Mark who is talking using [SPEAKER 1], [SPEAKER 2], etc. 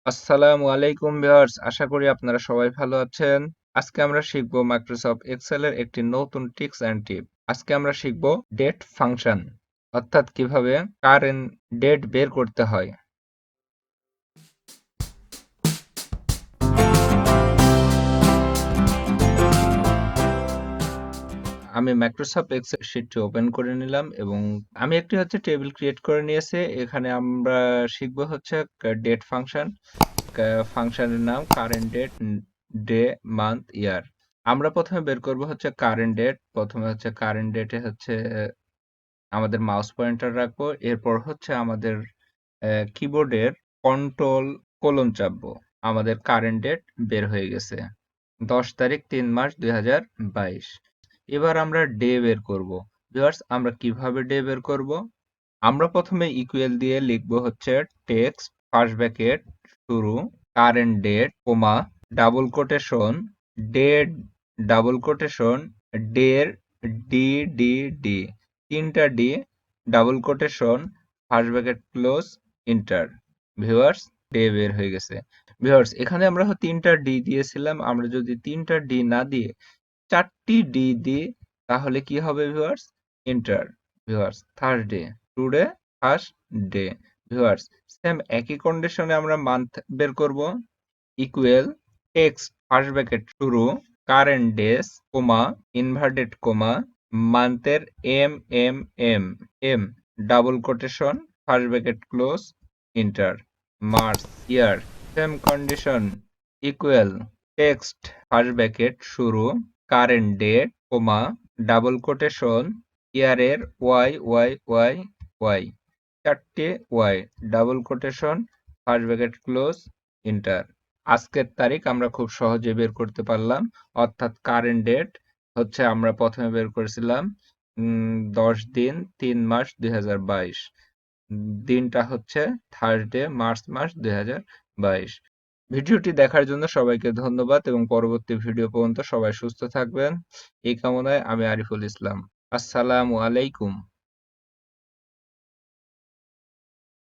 [SPEAKER 1] আসসালামু আলাইকুম ভিউয়ার্স, আশা করি আপনারা সবাই ভালো আছেন। আজকে আমরা শিখব মাইক্রোসফট এক্সেলের একটি নতুন ট্রিক্স অ্যান্ড টিপ। আজকে আমরা শিখব ডেট ফাংশন, অর্থাৎ কিভাবে কারেন্ট ডেট বের করতে হয়। আমি মাইক্রোসফট এক্সেল শীটটি ওপেন করে নিলাম এবং আমি একটি টেবিল ক্রিয়েট করে নিয়েছি। এখানে আমরা শিখব ডেট ফাংশন। ফাংশনের নাম current date, day, month, year. আমরা প্রথমে বের করব কারেন্ট ডেট। প্রথমে কারেন্ট ডেটে আমাদের মাউস পয়েন্টার রাখবো। এরপর আমাদের কিবোর্ডের কন্ট্রোল কোলন চাপবো। আমাদের কারেন্ট ডেট বের হয়ে গেছে, 10 তারিখ 3 মাস 2022। এবার আমরা ডে বের করব। ভিউয়ার্স, আমরা কিভাবে ডে বের করব? আমরা প্রথমে ইকুয়াল দিয়ে লিখবো টেক্সট ফার্স্ট ব্র্যাকেট শুরু current date comma double quotation date double quotation ডের ডি ডি ডি, তিনটা D double quotation first bracket close enter. Viewers, day বের হয়ে গেছে। ভিউয়ার্স, এখানে আমরা তিনটা ডি দিয়েছিলাম। আমরা যদি তিনটা ডি না দিয়ে 4টি ডি দিই তাহলে কি হবে viewers? Enter. Viewers, Thursday, today, first day. Viewers, same একই কন্ডিশনে আমরা মান্থ বের করব। ইকুয়াল টেক্সট ফার্স্ট ব্র্যাকেট শুরু current days comma inverted comma মান্থের M M M M double quotation first bracket close enter. March, year, same condition. Equal text first bracket শুরু current date comma double quotation ইয়ারের Y Y Y Y, 4টে Y double quotation first bracket close enter. আজকের তারিখ আমরা খুব সহজে বের করতে পারলাম, অর্থাৎ কারেন্ট ডেট আমরা প্রথমে বের করেছিলাম 10 দিন 3 মাস 2022। দিনটা থার্সডে, মার্চ মাস 2022। ভিডিওটি দেখার জন্য সবাইকে ধন্যবাদ এবং পরবর্তী ভিডিও পর্যন্ত সবাই সুস্থ থাকবেন এই কামনায় আমি আরিফুল ইসলাম। আসসালামু আলাইকুম।